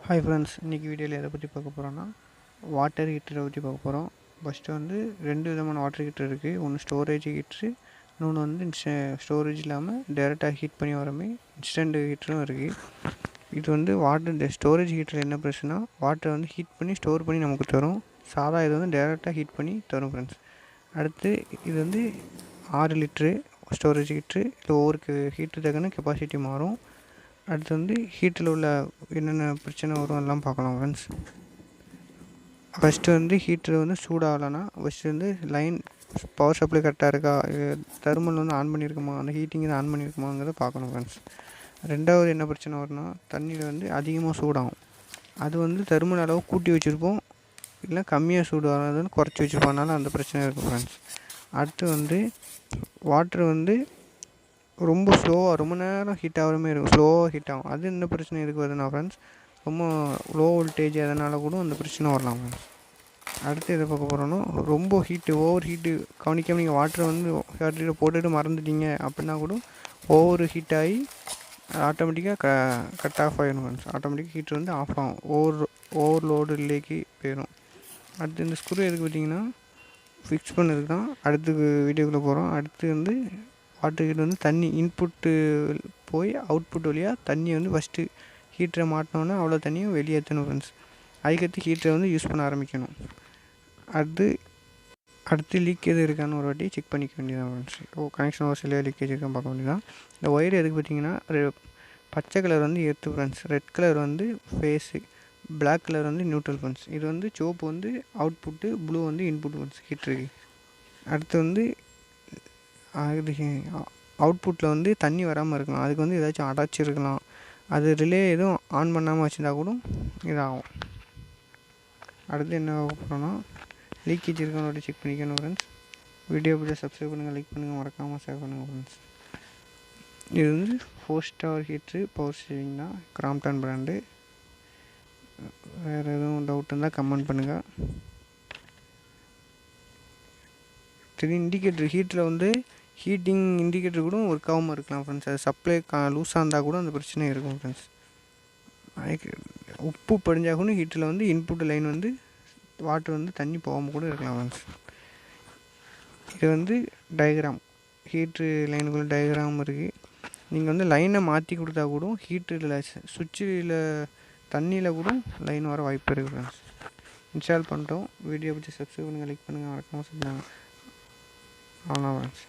Hi friends, இன்றைக்கி வீடியோவில் எதை பற்றி பார்க்க போகிறோன்னா வாட்டர் ஹீட்டரை பற்றி பார்க்க போகிறோம். ஃபஸ்ட்டு வந்து 2 விதமான வாட்டர் ஹீட்டர் இருக்குது. ஒன்று ஸ்டோரேஜ் ஹீட்ரு, இன்னொன்று வந்து ஸ்டோரேஜ் இல்லாமல் டேரெக்டாக ஹீட் பண்ணி வரமே இன்ஸ்டன்ட் ஹீட்டரும் இருக்குது. இது வந்து இந்த ஸ்டோரேஜ் ஹீட்டரில் என்ன பிரச்சனைனா வாட்டரை வந்து ஹீட் பண்ணி ஸ்டோர் பண்ணி நமக்கு தரும். சாதா இது வந்து டேரெக்டாக ஹீட் பண்ணி தரும் ஃப்ரெண்ட்ஸ். அடுத்து இது வந்து 6 லிட்ரு ஸ்டோரேஜ் ஹீட்ரு. இது ஒவ்வொரு ஹீட்டர் தக்கன கெப்பாசிட்டி மாறும். அடுத்து வந்து ஹீட்டில் உள்ள என்னென்ன பிரச்சனை வரும் எல்லாம் பார்க்கலாம் ஃப்ரெண்ட்ஸ். ஃபஸ்ட்டு வந்து ஹீட்டர் வந்து சூடாகலைன்னா ஃபஸ்ட்டு வந்து லைன் பவர் சப்ளை கரெக்டாக இருக்கா, தெர்மல் வந்து ஆன் பண்ணியிருக்குமா, அந்த ஹீட்டிங் இது ஆன் பண்ணியிருக்குமாங்கிறத பார்க்கணும் ஃப்ரெண்ட்ஸ். ரெண்டாவது என்ன பிரச்சனை வரும்னா தண்ணியில் வந்து அதிகமாக சூடாகும். அது வந்து தெர்மல் அளவு கூட்டி வச்சுருப்போம், இல்லை கம்மியாக சூடு வராதுன்னு குறைச்சி வச்சுருப்போம்னால அந்த பிரச்சனை இருக்குது ஃப்ரெண்ட்ஸ். அடுத்து வந்து வாட்ரு வந்து ரொம்ப ஸ்லோவாக ரொம்ப நேரம் ஹீட் ஆகிற மாதிரி இருக்கும், ஸ்லோவாக ஹீட் ஆகும். அது என்ன பிரச்சனை எதுக்கு வருதுன்னா ஃப்ரெண்ட்ஸ், ரொம்ப லோ வோல்டேஜ் அதனால் கூட அந்த பிரச்சனை வரலாம் ஃப்ரெண்ட்ஸ். அடுத்து எதை பார்க்க போகிறோன்னா ரொம்ப ஓவர் ஹீட்டு கவனிக்காமல் நீங்கள் வாட்டரை வந்து ஹீட்டரில் போட்டுட்டு மறந்துட்டீங்க அப்படின்னா கூட ஓவர் ஹீட் ஆகி ஆட்டோமேட்டிக்காக கட் ஆஃப் ஆகிடும் ஃப்ரெண்ட்ஸ். ஆட்டோமேட்டிக்காக ஹீட்டர் வந்து ஆஃப் ஆகும், ஓவர்லோடு இல்லைக்கு போயிடும். அடுத்து இந்த ஸ்க்ரூ எதுக்கு பார்த்தீங்கன்னா ஃபிக்ஸ் பண்ணதுக்கு தான். அடுத்து வீடியோக்குள்ளே போகிறோம். அடுத்து வந்து வாட்டர் ஹீட்டர் வந்து தண்ணி இன்புட்டு போய் அவுட்புட் வழியாக தண்ணி வந்து ஃபஸ்ட்டு ஹீட்டரை மாட்டினோன்னா அவ்வளோ தண்ணியும் வெளியேற்றணும் ஃப்ரெண்ட்ஸ். அதுக்கடுத்து ஹீட்டரை வந்து யூஸ் பண்ண ஆரம்பிக்கணும். அடுத்து லீக் எது இருக்கான்னு ஒரு வாட்டி செக் பண்ணிக்க வேண்டியதான் ஃப்ரெண்ட்ஸ். கனெக்ஷன் ஒரு சில லீக்கேஜ் இருக்கான்னு பார்க்க வேண்டியதான். இந்த ஒயர் எதுக்கு பார்த்தீங்கன்னா பச்சை கலர் வந்து எர்த்து ஃப்ரெண்ட்ஸ், ரெட் கலர் வந்து ஃபேஸு, பிளாக் கலர் வந்து நியூட்ரல் ஃப்ரெண்ட்ஸ். இது வந்து சிவப்பு வந்து அவுட்புட்டு, ப்ளூ வந்து இன்புட் ஃப்ரெண்ட்ஸ் ஹீட்டருக்கு. அடுத்து வந்து இது அவுட்புட்டில் வந்து தண்ணி வராமல் இருக்கலாம், அதுக்கு வந்து ஏதாச்சும் அடைச்சிருக்கலாம். அது ரிலே எதுவும் ஆன் பண்ணாமல் வச்சுருந்தா கூட இதாகும். அடுத்து என்ன போகிறோன்னா லீக்கேஜ் இருக்கான்னு செக் பண்ணிக்கணும் ஃப்ரெண்ட்ஸ். வீடியோ பிடிச்சா சப்ஸ்கிரைப் பண்ணுங்கள், லைக் பண்ணுங்கள், மறக்காமல் ஷேர் பண்ணுங்கள் ஃப்ரெண்ட்ஸ். இது வந்து 4 ஸ்டார் ஹீட்ரு, பவர் சேவிங் தான், crompton பிராண்டு. வேறு எதுவும் டவுட் இருந்தால் கமெண்ட் பண்ணுங்கள். இண்டிகேட்டர் ஹீட்டரில் வந்து ஹீட்டிங் இண்டிகேட்டர் கூட ஒர்க் ஆகாமல் இருக்கலாம் ஃப்ரெண்ட்ஸ். அது சப்ளை லூஸாக இருந்தால் கூட அந்த பிரச்சனை இருக்கும் ஃப்ரெண்ட்ஸ். உப்பு படிஞ்சால் கூட ஹீட்டரில் வந்து இன்புட் லைன் வந்து வாட்டர் வந்து தண்ணி போகாமல் கூட இருக்கலாம் ஃப்ரெண்ட்ஸ். இது வந்து டயக்ராம், ஹீட்ரு லைனுக்குள்ளே டயக்ராம் இருக்குது. நீங்கள் வந்து லைனை மாற்றி கொடுத்தா கூட ஹீட்டரில் சுவிட்சில் தண்ணியில் கூட லைன் வர வாய்ப்பு இருக்குது ஃப்ரெண்ட்ஸ். இன்ஸ்டால் பண்ணிட்டோம். வீடியோ பிடிச்சி சப்ஸ்கிரைப் பண்ணுங்கள், லைக் பண்ணுங்கள், மறக்காமல் சொல்லுங்கள். அவ்வளோதான் ஃப்ரெண்ட்ஸ்.